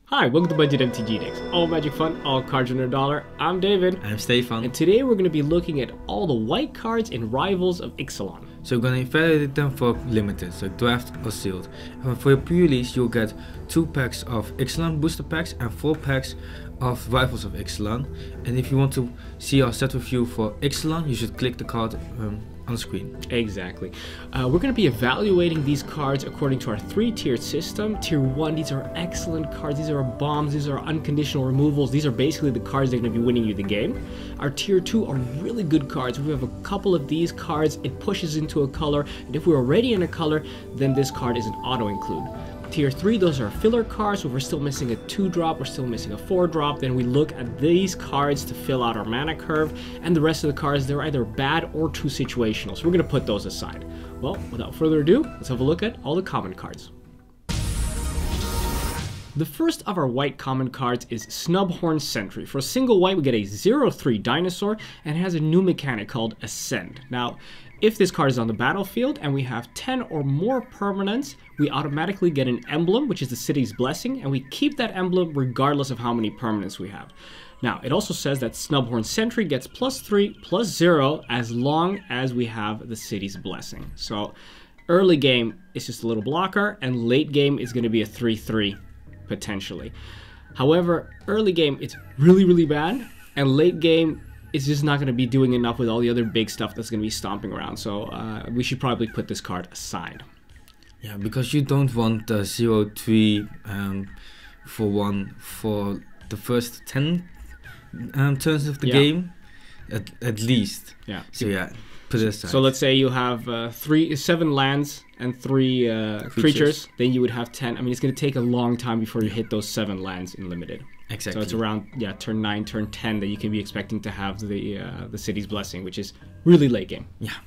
Hi, welcome to Budget MTG Decks. All magic fun, all cards under $1. I'm David. I'm Stefan. And today we're going to be looking at all the white cards in Rivals of Ixalan. So we're going to evaluate them for limited, so draft or sealed. And for your pre-release you'll get 2 packs of Ixalan booster packs and 4 packs of Rivals of Ixalan. And if you want to see our set review for Ixalan, you should click the card on the screen. Exactly. We're going to be evaluating these cards according to our 3-tiered system. Tier 1, these are excellent cards. These are bombs. These are unconditional removals. These are basically the cards that are going to be winning you the game. Our Tier 2 are really good cards. We have a couple of these cards. It pushes into a color. And if we're already in a color, then this card is an auto-include. Tier 3, those are filler cards, so we're still missing a 2-drop, we're still missing a 4-drop, then we look at these cards to fill out our mana curve, and the rest of the cards, they're either bad or too situational, so we're going to put those aside. Well, without further ado, let's have a look at all the common cards. The first of our white common cards is Snubhorn Sentry. For a single white, we get a 0/3 dinosaur, and it has a new mechanic called Ascend. Now, if this card is on the battlefield and we have 10 or more permanents, we automatically get an emblem, which is the city's blessing, and we keep that emblem regardless of how many permanents we have. Now, it also says that Snubhorn Sentry gets +3/+0 as long as we have the city's blessing. So, early game is just a little blocker, and late game is going to be a 3/3 potentially. However, early game it's really bad, and late game it's just not going to be doing enough with all the other big stuff that's going to be stomping around. So we should probably put this card aside. Yeah, because you don't want the 0/3 for one for the first 10 turns of the game, at least. Yeah. So yeah, put it aside. So let's say you have 7 lands and 3 creatures, then you would have 10. I mean, it's going to take a long time before you hit those 7 lands in limited. Exactly. So it's around turn 9, turn 10 that you can be expecting to have the city's blessing, which is really late game. Yeah.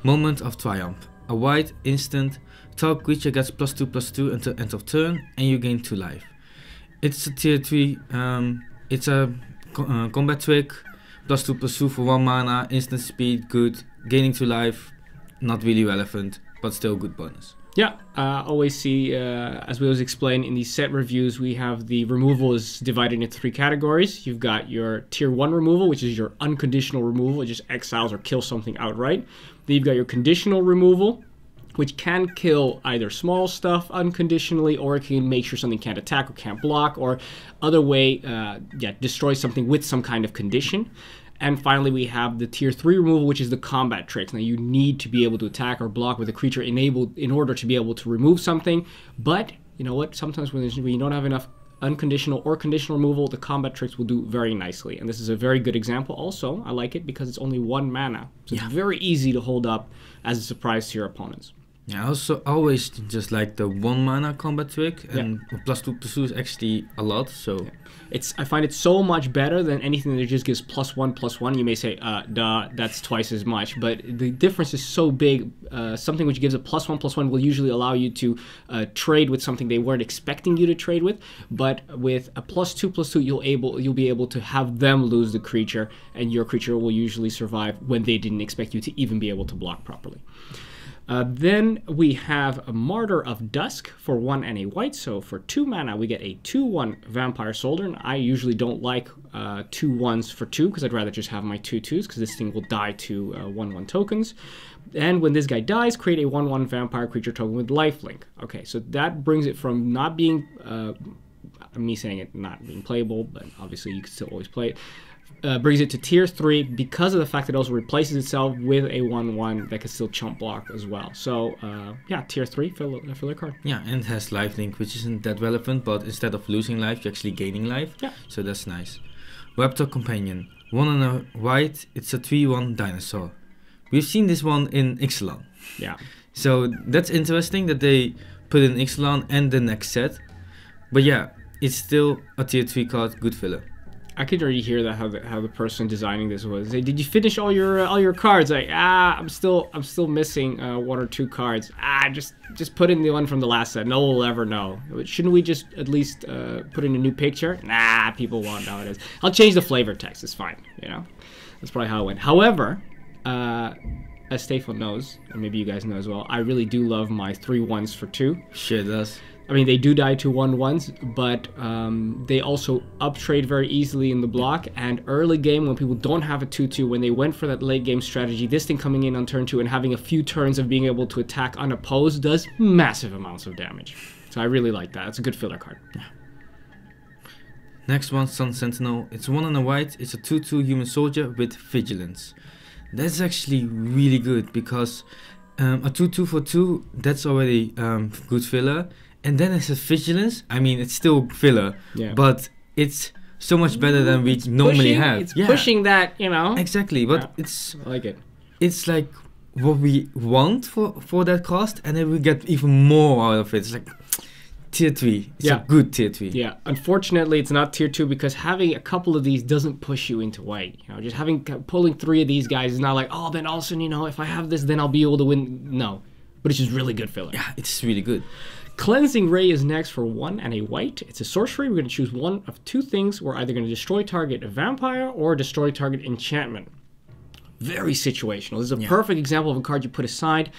Moment of Triumph. A white instant. Top creature gets +2/+2 until end of turn, and you gain 2 life. It's a tier 3. It's a combat trick. +2/+2 for 1 mana. Instant speed, good. Gaining 2 life, not really relevant, but still good bonus. Yeah, always see, as we always explain in these set reviews, we have the removal is divided into 3 categories. You've got your tier 1 removal, which is your unconditional removal. It just exiles or kills something outright. Then you've got your conditional removal, which can kill either small stuff unconditionally, or it can make sure something can't attack or can't block, or other way, destroy something with some kind of condition. And finally, we have the tier 3 removal, which is the combat tricks. Now, you need to be able to attack or block with a creature enabled in order to be able to remove something. But, you know what? Sometimes when you don't have enough unconditional or conditional removal, the combat tricks will do very nicely. And this is a very good example. Also, I like it because it's only 1 mana. So it's very easy to hold up as a surprise to your opponents. Yeah, I also always just like the 1 mana combat trick, and +2/+2 is actually a lot. So I find it so much better than anything that just gives +1/+1. You may say, duh, that's twice as much, but the difference is so big. Something which gives a +1/+1 will usually allow you to trade with something they weren't expecting you to trade with, but with a +2/+2, you'll be able to have them lose the creature, and your creature will usually survive when they didn't expect you to even be able to block properly. Then we have a Martyr of Dusk for 1 and a white. So for 2 mana, we get a 2/1 Vampire Soldier. And I usually don't like 2/1s for 2 because I'd rather just have my 2/2s because this thing will die to 1/1 tokens. And when this guy dies, create a 1/1 Vampire Creature token with lifelink. Okay, so that brings it from not being, me saying it not being playable, but obviously you can still always play it. Brings it to tier 3 because of the fact that it also replaces itself with a 1/1 that can still chump block as well. So tier 3 filler card. Yeah, and it has lifelink, which isn't that relevant, but instead of losing life, you're actually gaining life. Yeah. So that's nice. Raptor Companion. 1 and a white, it's a 3/1 dinosaur. We've seen this one in Ixalan. Yeah. So that's interesting that they put in Ixalan and the next set. But yeah, it's still a tier 3 card, good filler. I could already hear that how the person designing this was. Say, did you finish all your cards? Like, I'm still missing 1 or 2 cards. Just put in the one from the last set. No one will ever know. Shouldn't we just at least put in a new picture? Nah, people won't know it is. I'll change the flavor text. It's fine. You know, that's probably how it went. However, as Stefan knows, and maybe you guys know as well, I really do love my 3/1s for 2. Sure does. I mean, they do die to 1/1s, but they also uptrade very easily in the block. And early game, when people don't have a 2/2, when they went for that late game strategy, this thing coming in on turn 2 and having a few turns of being able to attack unopposed does massive amounts of damage. So I really like that. It's a good filler card. Yeah. Next one, Sun Sentinel. It's 1 and a white. It's a 2/2 human soldier with vigilance. That's actually really good because a 2/2 for 2, that's already good filler. And then it has vigilance. I mean, it's still filler, but it's so much better than we normally have. It's pushing that, you know. Exactly, but it's I like it. It's like what we want for that cost, and then we get even more out of it. It's like tier 3. It's a good tier 3. Yeah, unfortunately, it's not tier 2 because having a couple of these doesn't push you into white. You know, just pulling 3 of these guys is not like, oh, then all of a sudden, you know, if I have this, then I'll be able to win. No, but it's just really good filler. Yeah, it's really good. Cleansing Ray is next for 1 and a white. It's a sorcery. We're going to choose one of 2 things. We're either going to destroy target vampire or destroy target enchantment. Very situational. This is a perfect example of a card you put aside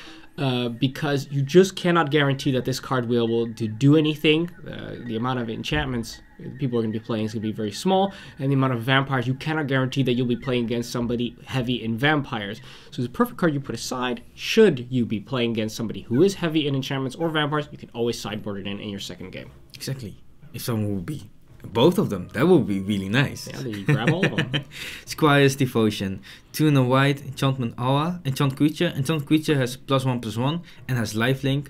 because you just cannot guarantee that this card will be able to do anything. The amount of enchantments people are going to be playing is going to be very small, and the amount of vampires, you cannot guarantee that you'll be playing against somebody heavy in vampires. So it's a perfect card you put aside. Should you be playing against somebody who is heavy in enchantments or vampires, you can always sideboard it in your second game. Exactly. If someone would be both of them, that would be really nice. Yeah, you grab all of them. Squire's Devotion. 2 and a white, enchantment aura, enchant creature. Enchant creature has +1/+1 and has lifelink.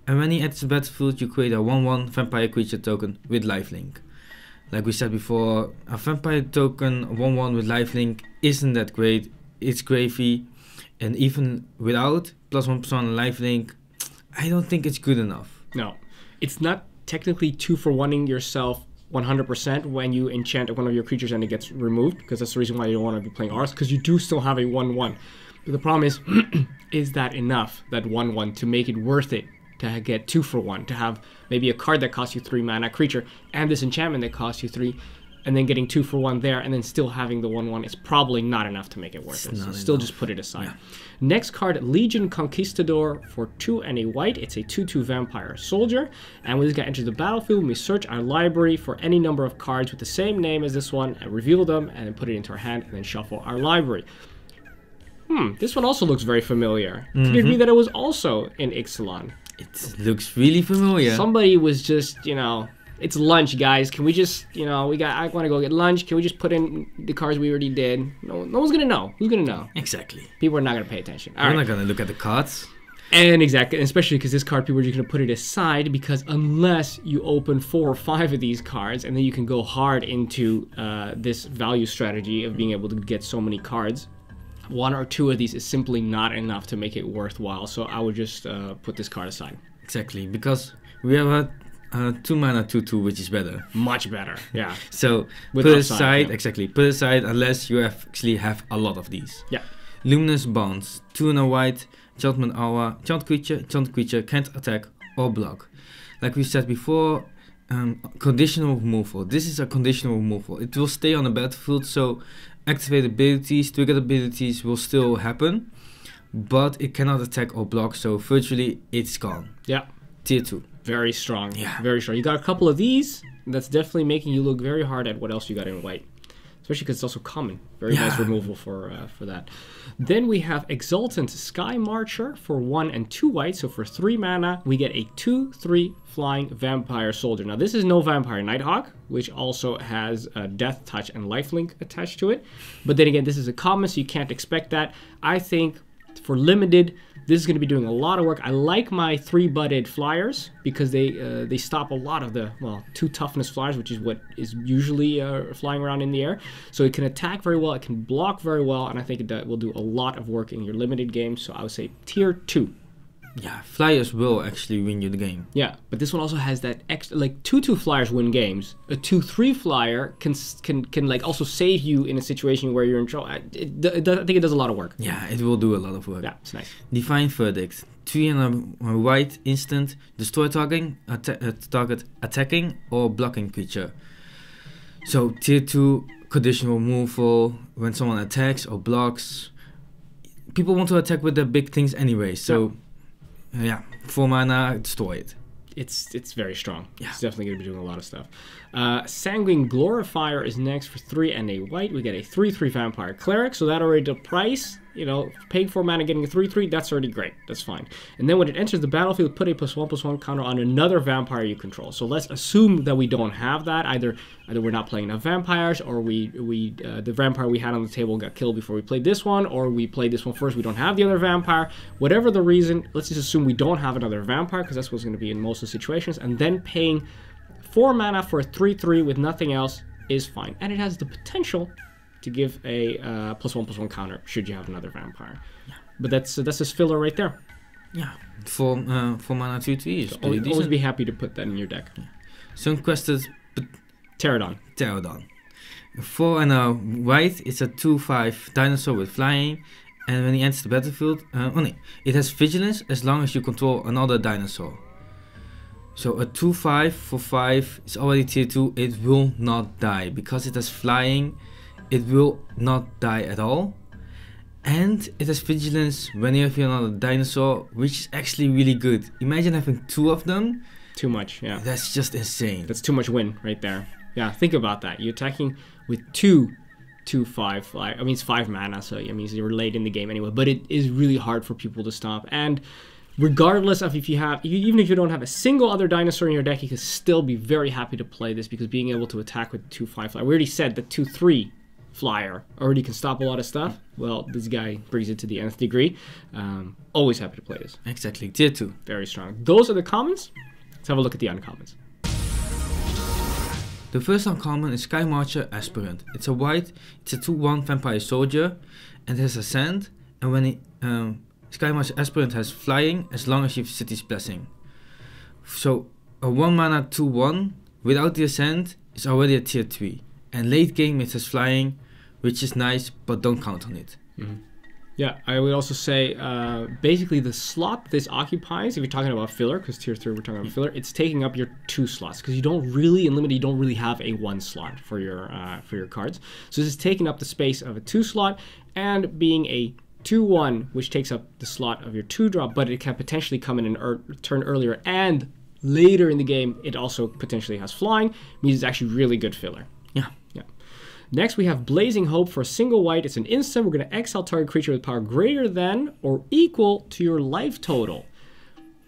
And when he enters the battlefield, you create a 1/1 vampire creature token with lifelink. Like we said before, a vampire token 1/1 with lifelink isn't that great. It's gravy, and even without +1/+1 lifelink, I don't think it's good enough. No, it's not technically 2-for-1ing yourself 100% when you enchant one of your creatures and it gets removed, because that's the reason why you don't want to be playing ours, because you do still have a 1/1. But the problem is that enough, that 1/1, to make it worth it to get 2-for-1, to have maybe a card that costs you 3 mana creature and this enchantment that costs you 3, and then getting 2-for-1 there and then still having the 1/1 is probably not enough to make it worth it. So still just put it aside. Yeah. Next card, Legion Conquistador for 2 and a white. It's a 2/2 vampire soldier, and when this guy enters the battlefield, we search our library for any number of cards with the same name as this one and reveal them and then put it into our hand and then shuffle our library. This one also looks very familiar. Could it be that it was also in Ixalan? It looks really familiar. Somebody was just, you know, it's lunch, guys. Can we just, you know, I want to go get lunch. Can we just put in the cards we already did? No one's going to know. Who's going to know? Exactly. People are not going to pay attention. We're not going to look at the cards. And exactly, especially because this card, people are just going to put it aside, because unless you open 4 or 5 of these cards, and then you can go hard into this value strategy of being able to get so many cards, 1 or 2 of these is simply not enough to make it worthwhile. So I would just put this card aside. Exactly, because we have a 2 mana 2/2, which is better. Much better, yeah. So put it aside, exactly. Put it aside unless you actually have a lot of these. Yeah. Luminous Bonds, 2 and a white, enchantment aura, enchant creature can't attack or block. Like we said before, conditional removal. This is a conditional removal. It will stay on the battlefield, so activate abilities, trigger abilities will still happen, but it cannot attack or block, so virtually it's gone. Yeah. Tier 2. Very strong. Yeah. Very strong. You got a couple of these, that's definitely making you look very hard at what else you got in white. Especially because it's also common. Very nice removal for that. Then we have Exultant Sky Marcher for 1 and 2 white. So for 3 mana, we get a 2/3 flying vampire soldier. Now this is no Vampire Nighthawk, which also has Death Touch and Lifelink attached to it. But then again, this is a common, so you can't expect that. I think for limited, this is going to be doing a lot of work. I like my 3-butted flyers because they stop a lot of the, 2 toughness flyers, which is what is usually flying around in the air. So it can attack very well, it can block very well, and I think it will do a lot of work in your limited game. So I would say tier 2. Yeah, flyers will actually win you the game. Yeah, but this one also has that extra, like 2/2 flyers win games. A 2/3 flyer can like also save you in a situation where you're in trouble. I think it does a lot of work. Yeah, it will do a lot of work. Yeah, it's nice. Divine Verdict, 3 and a white instant, destroy target attacking or blocking creature. So tier 2 conditional removal when someone attacks or blocks. People want to attack with their big things anyway, so. Yeah, 4 mana, destroy it. it's very strong. Yeah. It's definitely going to be doing a lot of stuff. Sanguine Glorifier is next for 3 and a white. We get a 3/3 Vampire Cleric, so that already the price, you know, paying 4 mana, getting a 3/3, that's already great. That's fine. And then when it enters the battlefield, put a +1/+1 counter on another vampire you control. So let's assume that we don't have that. Either we're not playing enough vampires, or the vampire we had on the table got killed before we played this one, or we played this one first, we don't have the other vampire. Whatever the reason, let's just assume we don't have another vampire, because that's what's going to be in most of the situations. And then paying 4 mana for a 3/3 with nothing else is fine. And it has the potential to give a +1/+1 counter should you have another vampire. Yeah. But that's just filler right there. Yeah, 4 mana 2/3 is pretty decent. Always be happy to put that in your deck. Yeah. Sunquested Pterodon. 4 and a white. It's a 2/5 dinosaur with flying, and when he enters the battlefield, it has vigilance as long as you control another dinosaur. So a 2/5 for 5 is already tier 2. It will not die because it has flying. It will not die at all, and it has vigilance when you have another dinosaur, which is actually really good. Imagine having 2 of them. Too much, yeah. That's just insane. That's too much win right there. Yeah, think about that. You're attacking with 2/5. I mean, it's 5 mana, so I mean, you're late in the game anyway. But it is really hard for people to stop. And regardless of even if you don't have a single other dinosaur in your deck, you can still be very happy to play this, because being able to attack with 2/5 flyer. We already said the 2/3 flyer already can stop a lot of stuff. Well, this guy brings it to the nth degree. Always happy to play this. Exactly, tier 2. Very strong. Those are the commons. Let's have a look at the uncommons. The first uncommon is Much Aspirant. It's a white, it's a 2/1 vampire soldier, and it has ascend, and when Much Aspirant has flying as long as you have City's Blessing. So a 1 mana 2/1 without the ascend is already a tier 3, and late game it has flying, which is nice, but don't count on it. Mm-hmm. Yeah, I would also say basically the slot this occupies, if you're talking about filler, because tier 3 we're talking about filler, it's taking up your 2 slots, because you don't really, in limited, you don't really have a 1 slot for your cards. So this is taking up the space of a 2 slot, and being a 2/1, which takes up the slot of your 2-drop, but it can potentially come in a turn earlier, and later in the game it also potentially has flying, means it's actually really good filler. Yeah. Next, we have Blazing Hope for a single white. It's an instant. We're going to exile target creature with power greater than or equal to your life total.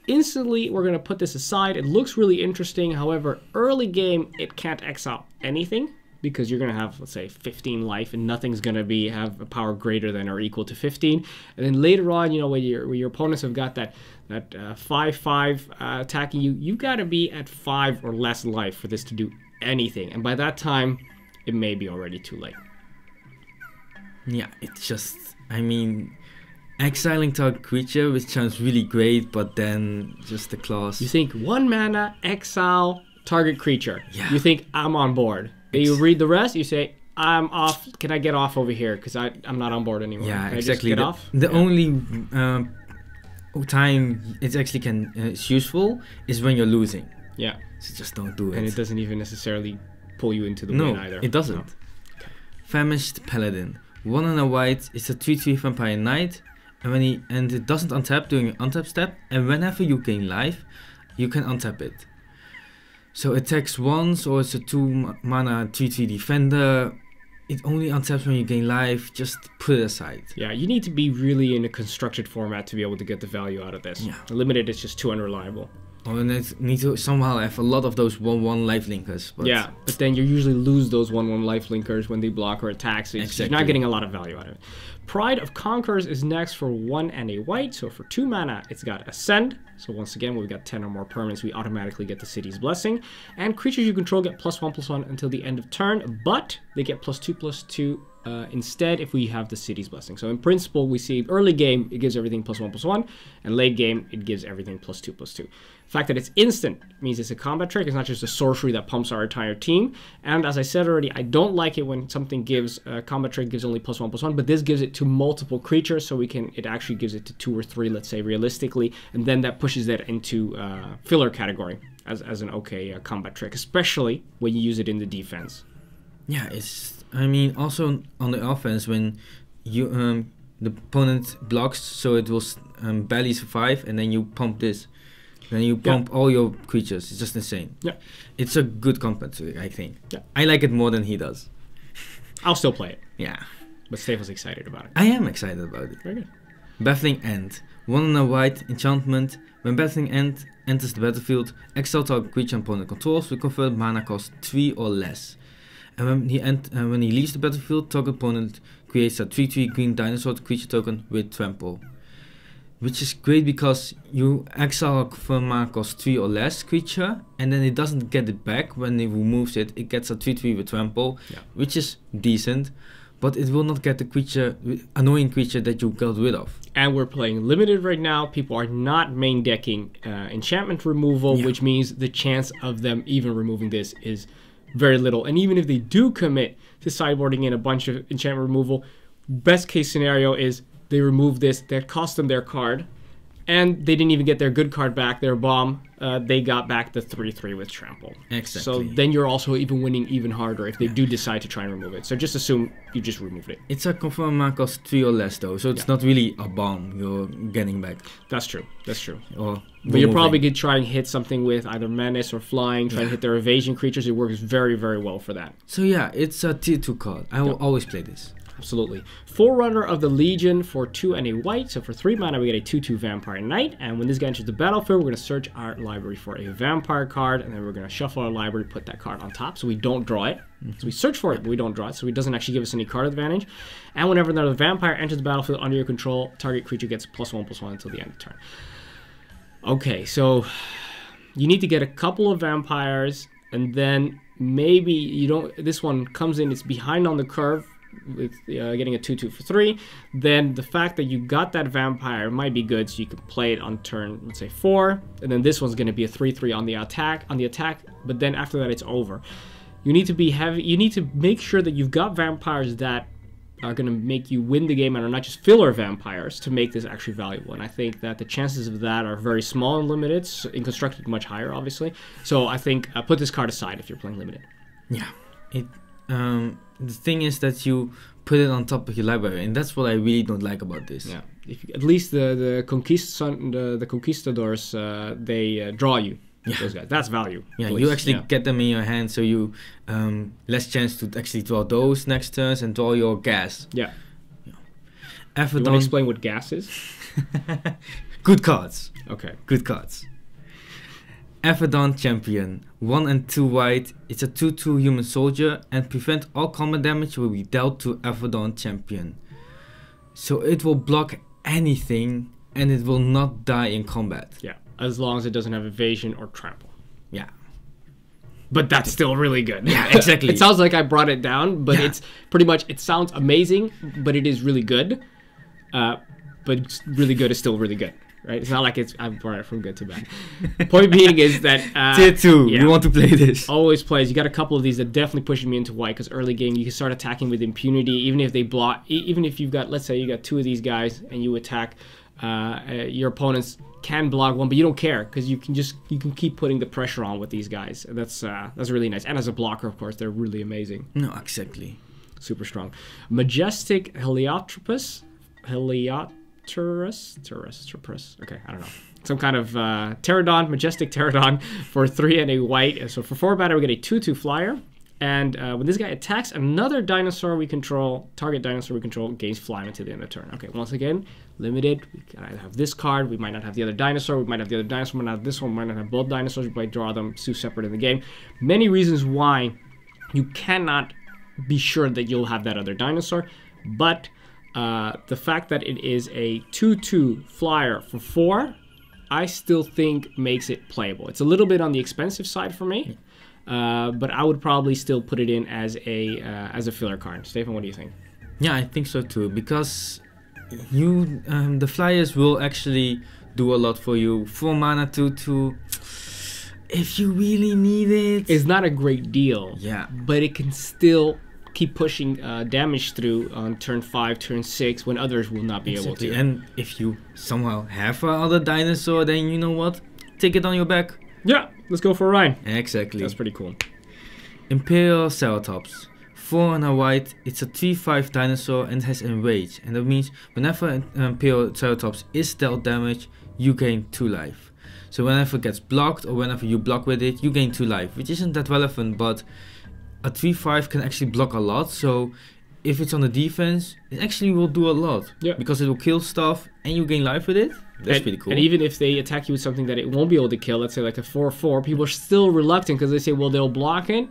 Instantly, we're going to put this aside. It looks really interesting. However, early game, it can't exile anything, because you're going to have, let's say, 15 life, and nothing's going to have a power greater than or equal to 15. And then later on, you know, when your opponents have got that 5/5 attacking you, you've got to be at 5 or less life for this to do anything. And by that time, it may be already too late. Yeah, it's just, I mean, exiling target creature, which sounds really great, but then just the clause. You think 1 mana, exile, target creature. Yeah. You think, I'm on board. You read the rest, you say, I'm off. Can I get off over here? Because I'm not on board anymore. Yeah, can exactly. I just get off? The only time it actually it's useful is when you're losing. Yeah. So just don't do it. And it doesn't even necessarily pull you into the win either. It doesn't. No. Okay. Famished Paladin. 1 and a white. It's a 3/3 vampire knight, and it doesn't untap during an untap step. And whenever you gain life, you can untap it. So it attacks once, or it's a 2 mana 3/3 defender. It only untaps when you gain life. Just put it aside. Yeah, you need to be really in a constructed format to be able to get the value out of this. Yeah. Limited is just too unreliable. Oh, and it need to somehow have a lot of those 1/1 life linkers. But yeah, but then you usually lose those 1/1 life linkers when they block or attack, so you're not getting a lot of value out of it. Pride of Conquerors is next for 1 and a white, so for 2 mana, it's got Ascend. So once again, when we've got 10 or more permanents, we automatically get the City's Blessing. And creatures you control get +1/+1 until the end of turn, but they get +2/+2 instead if we have the City's Blessing. So in principle, we see early game, it gives everything +1/+1, and late game, it gives everything +2/+2. The fact that it's instant means it's a combat trick. It's not just a sorcery that pumps our entire team. And as I said already, I don't like it when something gives a combat trick gives only +1/+1, but this gives it to multiple creatures, so it actually gives it to 2 or 3, let's say realistically, and then that pushes that into filler category as an okay combat trick, especially when you use it in the defense. Yeah, I mean, also on the offense, when you the opponent blocks, so it will barely survive, and then you pump this. Then you pump all your creatures. It's just insane. Yeah. It's a good combat to it, I think. Yeah. I like it more than he does. I'll still play it. Yeah. But Staph was excited about it. I am excited about it. Very good. Battling End. 1 and a white enchantment. When Battling End enters the battlefield, exile target creature opponent controls will convert mana cost 3 or less. And when he leaves the battlefield, target opponent creates a 3/3 green dinosaur creature token with trample. Which is great because you exile a confirm mana cost 3 or less creature, and then it doesn't get it back when he removes it. It gets a 3/3 with trample, which is decent, but it will not get the creature, annoying creature that you got rid of. And we're playing limited right now. People are not main decking enchantment removal, which means the chance of them even removing this is very little. And even if they do commit to sideboarding in a bunch of enchantment removal, best case scenario is they remove this, that cost them their card, and they didn't even get their good card back, their bomb. They got back the 3/3 with trample. Exactly. So then you're also even winning even harder if they do decide to try and remove it. So just assume you just removed it. It's a confirm mana cost 3 or less though, so it's not really a bomb you're getting back. That's true. That's true. Or but you're probably going to try and hit something with either menace or flying, try and hit their evasion creatures. It works very, very well for that. So yeah, it's a tier 2 card. I will always play this. Absolutely. Forerunner of the Legion for 2 and a white. So for 3 mana, we get a 2/2 Vampire Knight. And when this guy enters the battlefield, we're going to search our library for a Vampire card. And then we're going to shuffle our library, put that card on top so we don't draw it. So we search for it, but we don't draw it. So it doesn't actually give us any card advantage. And whenever another Vampire enters the battlefield under your control, target creature gets +1/+1 until the end of the turn. Okay, so you need to get a couple of Vampires. And then maybe you don't... This one comes in, it's behind on the curve, with getting a 2/2 for 3, then the fact that you got that vampire might be good, so you can play it on turn, let's say 4, and then this one's going to be a 3/3 on the attack. But then after that, it's over. You need to be heavy. You need to make sure that you've got vampires that are going to make you win the game and are not just filler vampires to make this actually valuable. And I think that the chances of that are very small and limited. So in constructed, much higher, obviously. So I think put this card aside if you're playing limited. Yeah. The thing is that you put it on top of your library, and that's what I really don't like about this. Yeah, at least the conquistadors, they draw you. Yeah. Those guys. That's value. Yeah, you actually get them in your hand, so you less chance to actually draw those next turns and draw your gas. Yeah. Everdon. You want to explain what gas is? Good cards. Okay. Good cards. Everdon Champion, 1 and 2 white. It's a 2/2 human soldier, and prevent all combat damage will be dealt to Everdon Champion. So it will block anything, and it will not die in combat. Yeah, as long as it doesn't have evasion or trample. Yeah. But that's still really good. Yeah, exactly. It sounds like I brought it down, but it's pretty much, it sounds amazing, but it is really good. But really good is still really good. Right? It's not like I brought it from good to bad. Point being is that... Tier 2, we want to play this. Always plays. You got a couple of these that definitely push me into white, because early game you can start attacking with impunity, even if they block... Even if you've got, let's say you got 2 of these guys and you attack, your opponents can block one, but you don't care, because you can keep putting the pressure on with these guys. That's really nice. And as a blocker, of course, they're really amazing. No, exactly. Super strong. Majestic Heliotropus. Okay, I don't know. Some kind of pterodon, majestic pterodon for 3 and a white. So for 4 mana, we get a 2/2 flyer. And when this guy attacks another dinosaur we control, target dinosaur we control gains flying until the end of the turn. Okay, once again, limited. We can either have this card, we might not have the other dinosaur, we might have the other dinosaur, we might not have this one, we might not have both dinosaurs, we might draw them 2 separate in the game. Many reasons why you cannot be sure that you'll have that other dinosaur, but the fact that it is a 2/2 flyer for 4, I still think makes it playable. It's a little bit on the expensive side for me, but I would probably still put it in as a filler card. Stefan, what do you think? Yeah, I think so too, because the flyers will actually do a lot for you. 4 mana 2/2. If you really need it, it's not a great deal. Yeah, but it can still keep pushing damage through on turn 5, turn 6, when others will not be able to. And if you somehow have another dinosaur, then you know what? Take it on your back. Yeah, let's go for a ride. Exactly. That's pretty cool. Imperial Celltops, 4 and a white. It's a 3/5 dinosaur and has enrage. And that means whenever Imperial Celltops is dealt damage, you gain 2 life. So whenever it gets blocked or whenever you block with it, you gain 2 life, which isn't that relevant, but a 3/5 can actually block a lot. So if it's on the defense, it actually will do a lot. Yeah. Because it will kill stuff and you gain life with it. That's pretty cool. And even if they attack you with something that it won't be able to kill, let's say like a 4/4, people are still reluctant because they say, well, they'll block it,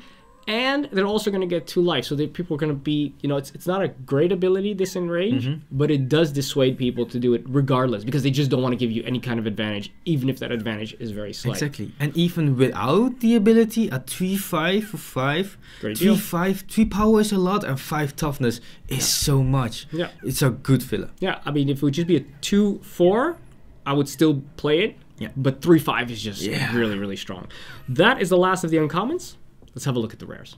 and they're also going to get 2 life. So people are going to be, you know, it's not a great ability, this in range, but it does dissuade people to do it regardless, because they just don't want to give you any kind of advantage, even if that advantage is very slight. Exactly. And even without the ability, a 3/5 for 5, Great deal. 3/5, 3 power is a lot, and 5 toughness is so much. Yeah. It's a good filler. Yeah, I mean, if it would just be a 2/4, I would still play it. Yeah. But 3/5 is just really, really strong. That is the last of the uncommons. Let's have a look at the rares.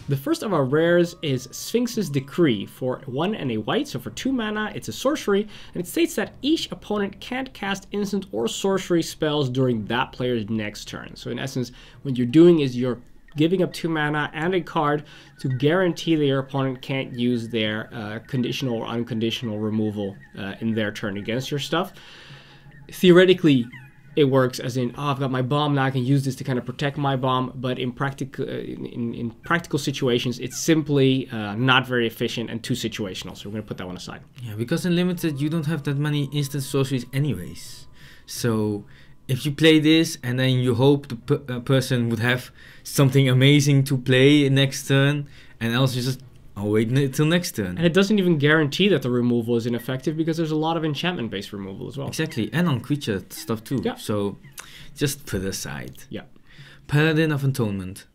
The first of our rares is Sphinx's Decree for 1 and a white, so for 2 mana, it's a sorcery, and it states that each opponent can't cast instant or sorcery spells during that player's next turn. So in essence, what you're doing is you're giving up 2 mana and a card to guarantee that your opponent can't use their conditional or unconditional removal in their turn against your stuff. Theoretically, it works as in, oh, I've got my bomb now, I can use this to kind of protect my bomb, but in practical situations, it's simply not very efficient and too situational, so we're going to put that one aside. Yeah, because in Limited, you don't have that many instant sorceries anyways. So if you play this and then you hope the person would have something amazing to play next turn, and else you just, I'll wait till next turn. And it doesn't even guarantee that the removal is ineffective, because there's a lot of enchantment-based removal as well. Exactly, and on creature stuff too. Yeah. So just put it aside. Yeah. Paladin of Atonement.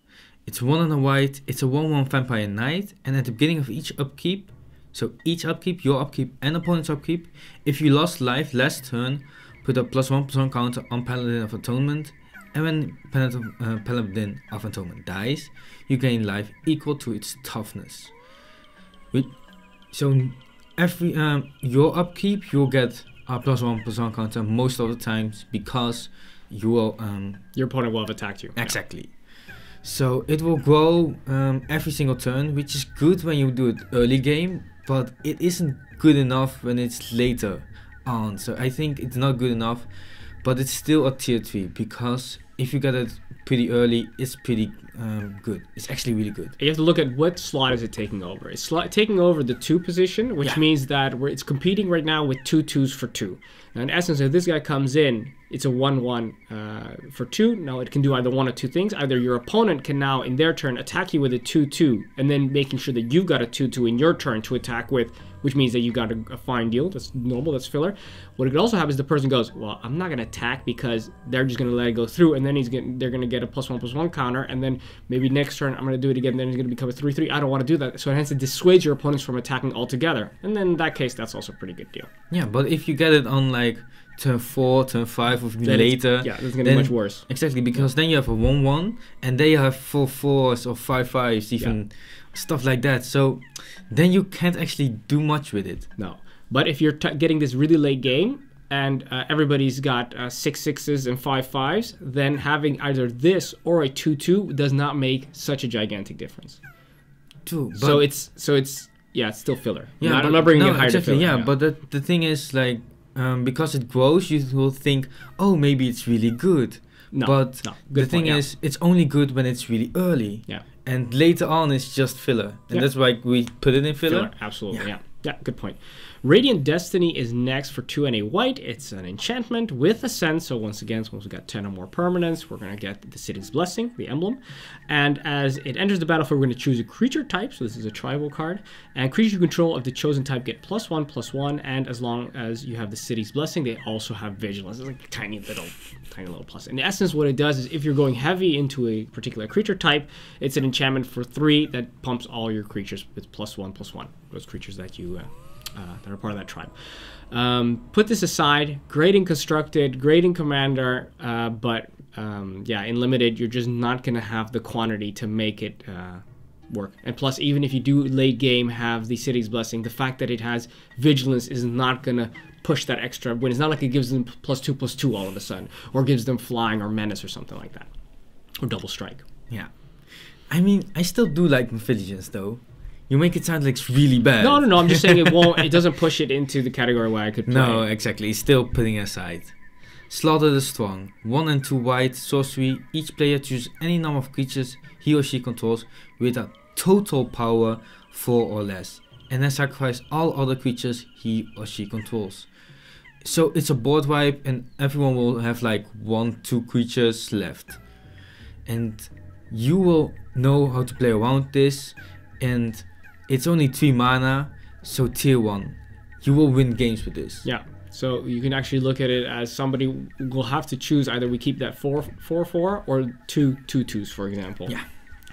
It's 1 and a white, it's a 1/1 vampire knight, and at the beginning of each upkeep, so each upkeep, your upkeep and opponent's upkeep, if you lost life last turn, put a +1/+1 counter on Paladin of Atonement, and when Paladin of Atonement dies, you gain life equal to its toughness. So every your upkeep, you'll get a +1/+1 counter most of the times, because you will Your opponent will have attacked you. exactly. So it will grow every single turn, which is good when you do it early game, but it isn't good enough when it's later on. So I think it's not good enough, but it's still a tier 3, because if you get it pretty early, it's pretty good. It's actually really good. You have to look at what slot is it taking over. It's taking over the 2 position, which means that it's competing right now with 2 2s for 2. Now in essence, if this guy comes in, it's a 1/1 for 2. Now it can do either one of 2 things. Either your opponent can now, in their turn, attack you with a 2/2, and then making sure that you've got a 2/2 in your turn to attack with, which means that you got a fine deal. That's normal, that's filler. What it could also happen is the person goes, well, I'm not going to attack because they're just going to let it go through, and then they're going to get a +1/+1 counter, and then maybe next turn I'm going to do it again, then it's going to become a 3/3. I don't want to do that. So hence it dissuades your opponents from attacking altogether. And then in that case, that's also a pretty good deal. Yeah, but if you get it on like turn 4, turn 5 of later, yeah, it's going to be much worse. Exactly, because then you have a 1/1 and they have 4/4s or 5/5s, even stuff like that. So then you can't actually do much with it. No, but if you're getting this really late game and everybody's got 6/6s and 5/5s, then having either this or a 2/2 does not make such a gigantic difference. True. So it's it's still filler. Yeah, I'm not bringing it higher exactly, to filler. yeah, but the thing is, like, because it grows, you will think, oh, maybe it's really good. No, but no. the thing is, it's only good when it's really early. Yeah. And later on, it's just filler. And that's why we put it in filler. Absolutely, yeah. Yeah, good point. Radiant Destiny is next for 2 and a white. It's an enchantment with Ascent. So once again, once we got 10 or more permanents, we're going to get the City's Blessing, the emblem. And as it enters the battlefield, we're going to choose a creature type. So this is a tribal card. And creatures you control of the chosen type get +1/+1. And as long as you have the City's Blessing, they also have Vigilance. It's like a tiny little plus. In essence, what it does is if you're going heavy into a particular creature type, it's an enchantment for 3 that pumps all your creatures with +1/+1. Those creatures that you that are part of that tribe. Put this aside. Great in Constructed, great in Commander, but in Limited, you're just not going to have the quantity to make it work. And plus, even if you do late game have the City's Blessing, the fact that it has Vigilance is not going to push that extra win. It's not like it gives them +2/+2 all of a sudden, or gives them Flying or Menace or something like that, or Double Strike. Yeah. I mean, I still do like Vigilance though. You make it sound like it's really bad. No. I'm just saying it won't. It doesn't push it into the category where I could play. No, exactly. It's still putting it aside. Slaughter the Strong. 1 and 2 white, sorcery. Each player chooses any number of creatures he or she controls with a total power 4 or less, and then sacrifice all other creatures he or she controls. So it's a board wipe, and everyone will have like 1-2 creatures left. And you will know how to play around this, and it's only 3 mana, so tier 1. You will win games with this. Yeah. So you can actually look at it as somebody will have to choose either we keep that 4/4 or 2 2/2s, for example. Yeah.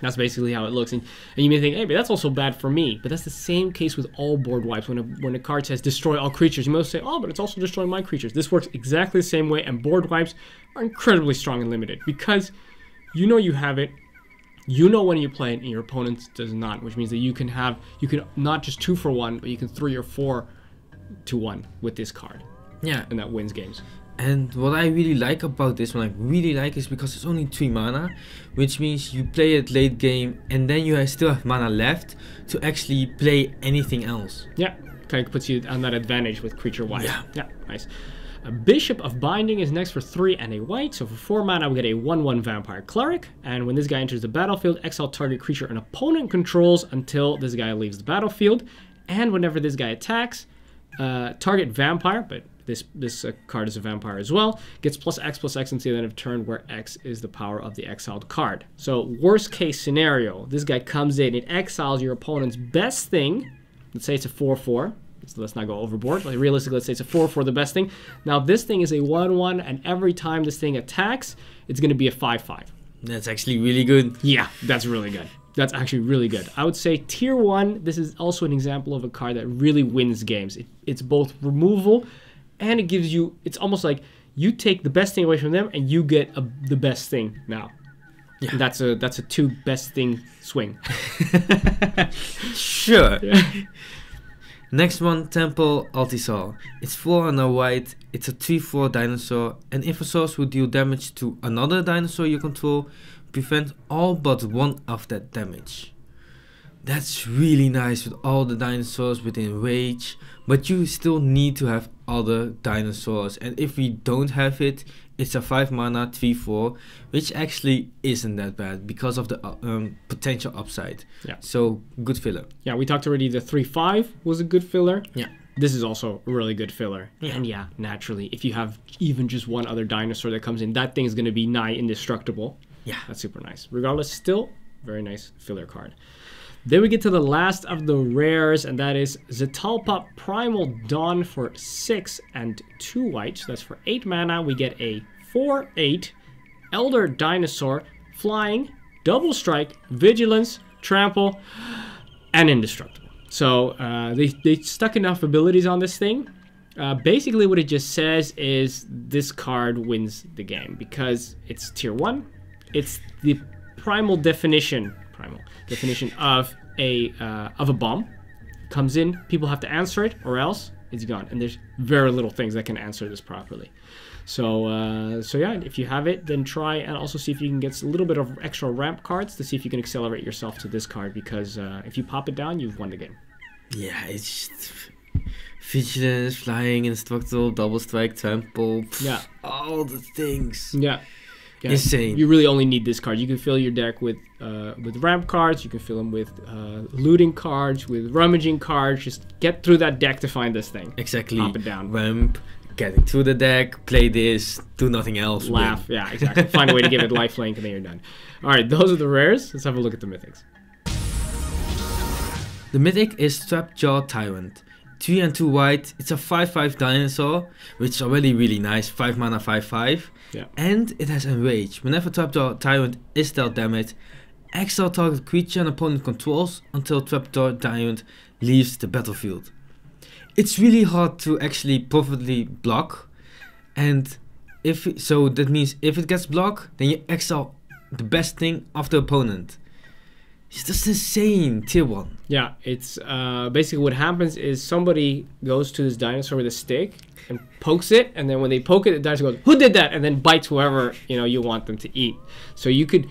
That's basically how it looks. And you may think, hey, but that's also bad for me. But that's the same case with all board wipes. When a card says destroy all creatures, you must say, oh, but it's also destroying my creatures. This works exactly the same way, and board wipes are incredibly strong and limited because you know you have it. You know when you play it, and your opponent does not, which means that you can not just 2 for 1, but you can 3 or 4 to 1 with this card. Yeah. And that wins games. And what I really like about this one, is because it's only 3 mana, which means you play it late game and then you still have mana left to actually play anything else. Yeah, kind of puts you on that advantage with creature wise. Yeah, nice. A Bishop of Binding is next for 3 and a white. So for 4 mana, we get a 1/1 Vampire Cleric. And when this guy enters the battlefield, exile target creature an opponent controls until this guy leaves the battlefield. And whenever this guy attacks, target vampire, but this card is a vampire as well, gets +X/+X until the end of turn, where X is the power of the exiled card. So worst case scenario, this guy comes in, it exiles your opponent's best thing. Let's say it's a 4/4. So let's not go overboard. Like realistically, let's say it's a 4/4, the best thing. Now this thing is a 1/1, and every time this thing attacks, it's going to be a 5/5. That's actually really good. Yeah, that's really good. That's actually really good. I would say tier 1, this is also an example of a card that really wins games. It's both removal, and it gives you, it's almost like you take the best thing away from them and you get the best thing now. Yeah. And that's a 2 best thing swing. Sure. Yeah. Next one, Temple Altisol. It's 4 and a white, it's a 3/4 dinosaur, and if a source would deal damage to another dinosaur you control, prevent all but one of that damage. That's really nice with all the dinosaurs within range, but you still need to have other dinosaurs, and if we don't have it, it's a 5 mana 3/4, which actually isn't that bad because of the potential upside. Yeah. So good filler. Yeah, we talked already, the 3/5 was a good filler. Yeah. This is also a really good filler. Yeah. And yeah, naturally, if you have even just one other dinosaur that comes in, that thing is going to be nigh indestructible. Yeah. That's super nice. Regardless, still very nice filler card. Then we get to the last of the rares, and that is Xitalpa Primal Dawn for 6 and 2 white. So that's for 8 mana. We get a 4/8 Elder Dinosaur, flying, double strike, vigilance, trample, and indestructible. So they stuck enough abilities on this thing. Basically what it just says is this card wins the game because it's tier 1. It's the primal definition of a bomb. Comes in, people have to answer it, or else it's gone. And there's very little things that can answer this properly. So yeah, if you have it, then try and also see if you can get a little bit of extra ramp cards to see if you can accelerate yourself to this card, because if you pop it down, you've won the game. Yeah, it's just vigilance, flying, indestructible, double strike, trample. Yeah, all the things. Yeah. Yeah, insane. You really only need this card. You can fill your deck with ramp cards. You can fill them with looting cards, with rummaging cards. Just get through that deck to find this thing. Exactly. Pop it down. Ramp, getting through the deck, play this, do nothing else. Laugh. Yeah, exactly. Find a way to give it lifelink, and then you're done. All right, those are the rares. Let's have a look at the mythics. The mythic is Trapjaw Tyrant. 3 and 2 white. It's a 5/5 dinosaur, which is already really nice. 5 mana 5/5. Yeah. And it has Enrage. Whenever Trapjaw Tyrant is dealt damage, exile target creature an opponent controls until Trapjaw Tyrant leaves the battlefield. It's really hard to actually properly block, and so that means if it gets blocked, then you exile the best thing of the opponent. It's just insane, tier 1. Yeah, it's basically what happens is somebody goes to this dinosaur with a stick and pokes it, and then when they poke it, the dinosaur goes, "Who did that?" and then bites whoever you want them to eat. So you could,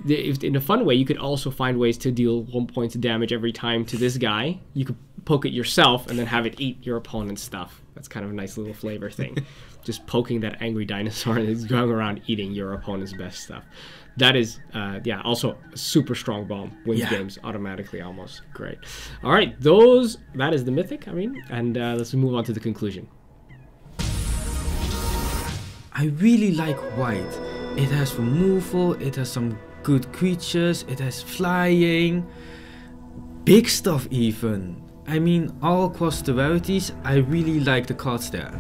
in a fun way, you could also find ways to deal 1 point of damage every time to this guy. You could poke it yourself and then have it eat your opponent's stuff. That's kind of a nice little flavor thing. Just poking that angry dinosaur that's going around eating your opponent's best stuff. That is, also a super strong bomb. Wins games automatically almost. Great. All right, that is the Mythic, and let's move on to the conclusion. I really like white. It has removal, it has some good creatures, it has flying, big stuff even. All across the rarities, I really like the cards there.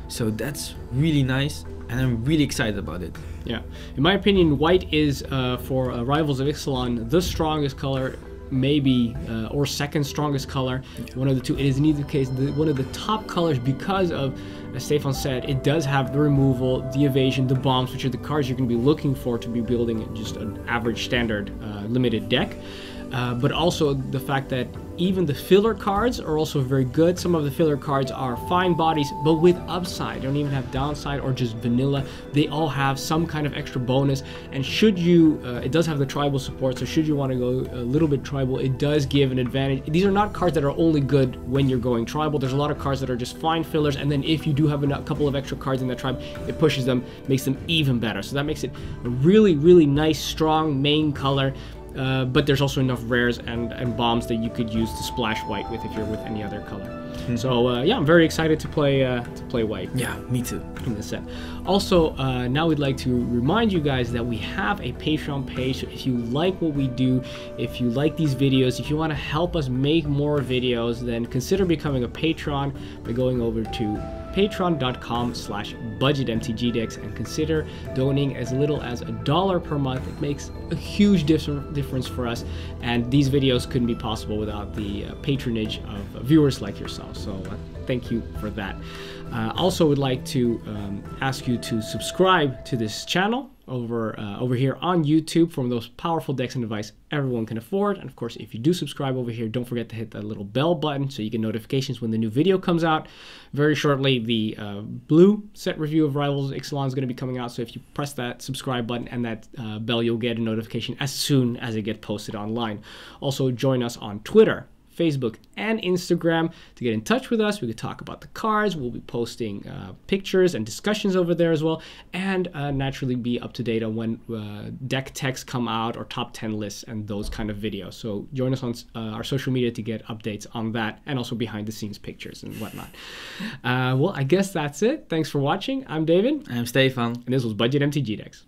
So that's really nice, and I'm really excited about it. Yeah, in my opinion, white is, for Rivals of Ixalan, the strongest color, maybe, or second strongest color. One of the two. It is in either case one of the top colors because of, as Stefan said, it does have the removal, the evasion, the bombs, which are the cards you're going to be looking for to be building just an average standard limited deck. But also the fact that even the filler cards are also very good. Some of the filler cards are fine bodies, but with upside. They don't even have downside or just vanilla. They all have some kind of extra bonus. And should you, it does have the tribal support, so should you want to go a little bit tribal, it does give an advantage. These are not cards that are only good when you're going tribal. There's a lot of cards that are just fine fillers, and then if you do have a couple of extra cards in that tribe, it pushes them, makes them even better. So that makes it a really, really nice, strong main color. But there's also enough rares and bombs that you could use to splash white with if you're with any other color. So I'm very excited to play white. Yeah, me too. In this set. Also, now we'd like to remind you guys that we have a Patreon page. So if you like what we do, if you like these videos, if you want to help us make more videos, then consider becoming a patron by going over to patreon.com/budgetmtgdecks and consider donating as little as $1 per month. It makes a huge difference for us, and these videos couldn't be possible without the patronage of viewers like yourself. So thank you for that. Also would like to ask you to subscribe to this channel over here on YouTube from those powerful decks and advice everyone can afford. And of course, if you do subscribe over here, don't forget to hit that little bell button so you get notifications when the new video comes out. Very shortly, the blue set review of Rivals of Ixalan is going to be coming out. So if you press that subscribe button and that bell, you'll get a notification as soon as it gets posted online. Also, join us on Twitter, Facebook, and Instagram to get in touch with us. We could talk about the cards. We'll be posting pictures and discussions over there as well, and naturally be up to date on when deck techs come out or top 10 lists and those kind of videos. So join us on our social media to get updates on that, and also behind the scenes pictures and whatnot. Well, I guess that's it. Thanks for watching. I'm David. I'm Stefan. And this was Budget MTG Decks.